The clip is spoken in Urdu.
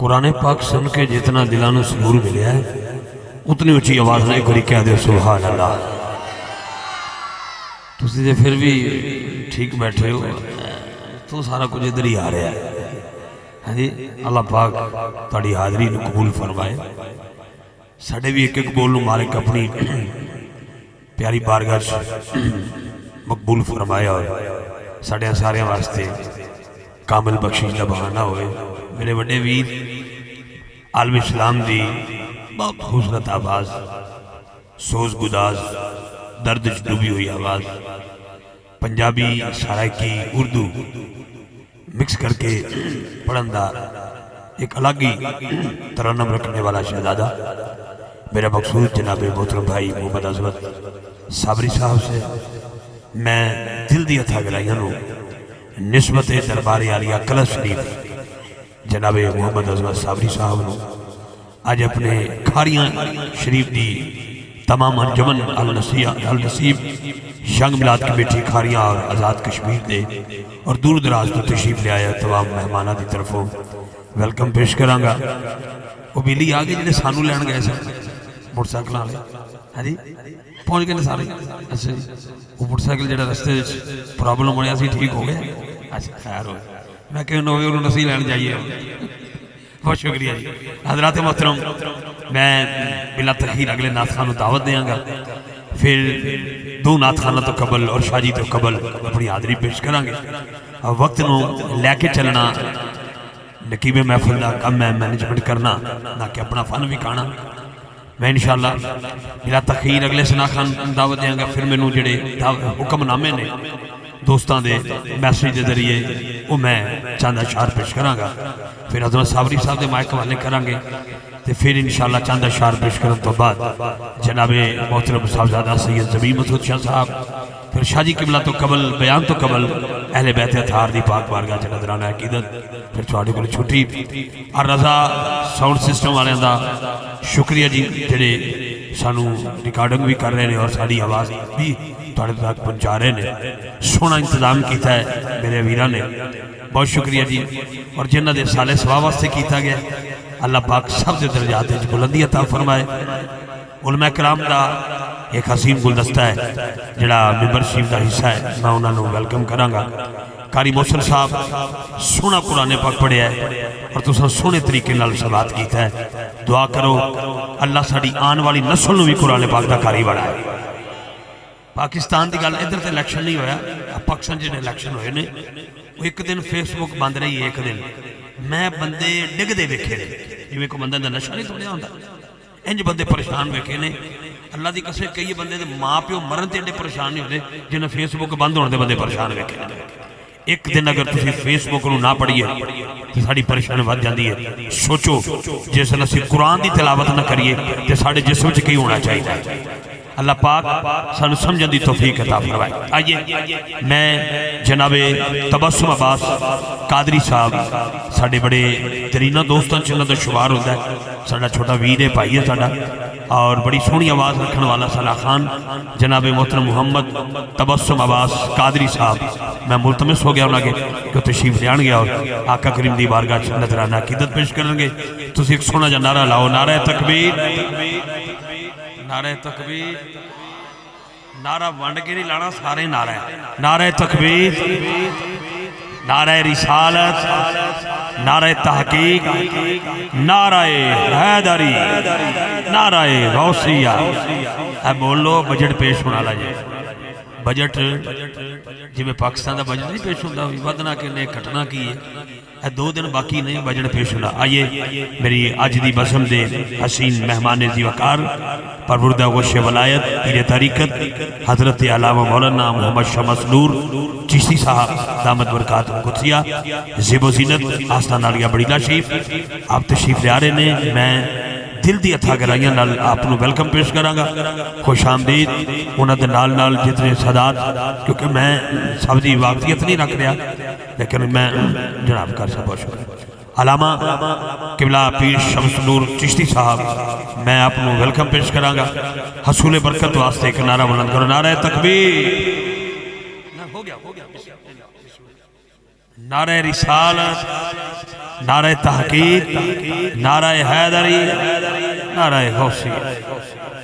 قرآن پاک سن کے جتنا دلانو سرور ملیا ہے اتنی اچھی آواز نہیں کری کہہ دے سبحان اللہ. تسی دے پھر بھی ٹھیک بیٹھے ہو تو سارا کچھ ادھر ہی آ رہا ہے. ہاں جی اللہ پاک تاڑی حاضری نو قبول فرمائے. ساڑھے بھی ایک بولوں مالک اپنی پیاری بارگاہ مقبول فرمایا اور ساڑھے سارے واسطے کامل بخشش دا بہانہ ہوئے. میرے بڑے ویر عالم اسلام دی بہت خوبصورت آواز، سوز گداز درد ڈوبی ہوئی آواز، پنجابی سرائکی اردو مکس کر کے پڑھن دا ایک الگ ہی ترنم رکھنے والا شہزادہ میرا مقصود جناب محترم بھائی محمد عظمت صابری صاحب سے میں دل دی اتھا گرائیاں نو نسبت دربار عالیہ کلس شریف جناب محمد عظمت صابری صاحب نو آج اپنے کھاریاں شریف دی تمام انجمن النصیب شنگ ملاد کی بیٹھی کھاریاں اور آزاد کشمیر دے اور دور دراز تو تشریف لے آیا تمام مہمانہ دی طرفوں ویلکم پیش کرانگا. وہ بیلی آگے جنہیں سانو لین گئے سے موٹر سائیکل آلے ہاں جی پہنچ گئے سارے. اچھا جی وہ موٹر سائیکل جڑا رستے پرابلم ہونے سی ٹھیک ہو گیا. اچھا خیر ہوئے میں کہ انہوں نسی لین جائیے. بہت شکریہ جی. حضرات محترم میں بلا تخیر اگلے نعت خانوں دعوت دیاں گا. پھر دو نعت خانہ تو قبل اور شاہ جی تو قبل اپنی حاضری پیش کریں گے. وقت نو لے کے چلنا نقیب محفل دا کم ہے مینجمنٹ کرنا نہ کہ اپنا فن بھی کھانا. میں انشاءاللہ بلا تخیر اگلے سنا خان دعوت دیاں گا. پھر میں نو جڑے حکم نامے نے دوستان دے میسیج دے ذریعے وہ میں چاند اشعار پیش کراں گا. پھر حضرت صابری صاحب دے مائک والے کریں گے تو پھر انشاءاللہ چاند اشعار پیش کرنے تو بعد جناب محترم صاحبزادہ سید زمین مسعود شاہ صاحب پھر شاہ جی قبلہ تو قبل بیان تو قبل اہل بیت اطہار دی پاک بارگاہ چ نظرانہ عقیدت. پھر تھوڑے کو چھٹی اور رضا ساؤنڈ سسٹم والے دا شکریہ جی جڑے سانو ریکارڈنگ بھی کر رہے ہیں اور ساری آواز بھی تھوڑے تک پہنچا رہے ہیں. سونا انتظام کیتا ہے میرے ویران نے بہت شکریہ جی. اور جنہ دے سالے ثواب واسطے کیتا گیا اللہ پاک سب دے درجات وچ بلندی عطا فرمائے. علماء کرام دا ایک حسین گلدستہ ہے جڑا ممبر شریف دا حصہ ہے. میں انہاں نو ویلکم کراں گا. قاری محسن صاحب سونا قرآن پاک پڑھیا ہے اور تساں سونے طریقے نال صلوات کیتا ہے. دعا کرو اللہ ساڈی آن والی نسل نو بھی قرآن پاک دا قاری بنائے. پاکستان دی گل ادھر تے الیکشن نہیں ہویا. پاکستان جڑے الیکشن ہوئے نے وہ ایک دن فیس بک بند رہی ہے. ایک دن میں بندے ڈگ دے ویکھے نے جویں کوئی بندہ دا نشہ نہیں توڑیا ہوندا انج بندے پریشان ویکھے نے. اللہ دی قسم کئی بندے دے ماں پیو مرن تے ایڈے پریشان نہیں ہوندے جنہیں فیس بک بند ہونے دے بندے پریشان ویکھے نے. ایک دن اگر تسی فیس بک نو نہ پڑھیے تو ساڑی پریشان ود جاندی ہے. سوچو جس نسی قرآن دی تلاوت نہ کریے تو ساڑے جسم چ کی ہونا چاہیے. اللہ پاک سانو سمجھن دی توفیق عطا فرمائے. آئیے میں جناب تبسم عباس قادری صاحب ساڑے بڑے ترینہ دوستان چنہ دا شمار ہوتا ہے. ساڑا چھوٹا ویر ہے بھائی ہے ساڑا اور بڑی سونی آواز رکھنے والا صلاح خان جناب محترم محمد تبسم عباس قادری صاحب میں ملتمس ہو گیا انہاں کے کہ تشریف لیان گیا اور آقا کریم دی بارگاہ نظرانہ عقیدت پیش کریں گے. تسی ایک سونا جا نعرہ لاؤ. نعرہ تکبیر، نعرہ تکبیر. نعرہ وانڈ کے نہیں لانا سارے نعرہ ہے. نعرہ تکبیر، نعرہ رسالت، نعرہ تحقیق، نعرہ حیدری، نعرہ غوثیہ. اے بولو بجٹ پیش ہونا لائے. بجٹ جی میں پاکستان دا بجٹ نہیں پیش ہوتا ودنا کے لئے کٹنا کی ہے. اے 2 دن باقی نہیں بجٹ پیش ہونا. آئیے میری آج دی بزم دے حسین مہمان زی وقار پروردہ غش ولایت پیر طریقت حضرت علامہ مولانا محمد شمس نور چشتی صاحب دامت برکات قدسیہ زیب و زینت آستان آلیہ بڑیلہ شریف آپ تشریف لے آرے نے. میں دل دی اتھا گرائیاں نال آپ نو ویلکم پیش کراں گا. خوش آمدید انہاں دے نال نال جتنے صدات کیونکہ میں سب دی واقعیت نہیں رکھ رہا لیکن میں جناب کر سا بہت شکر. علامہ قبلہ پیر شمس نور چشتی صاحب میں آپ نو ویلکم پیش کراں گا. حصول برکت واسطے ایک نعرہ بلند کرو. نعرہ تکبیر. نعرہ رسالت، نعرہ تحقیق، نعرہ حیدری، نعرہ غوثیہ۔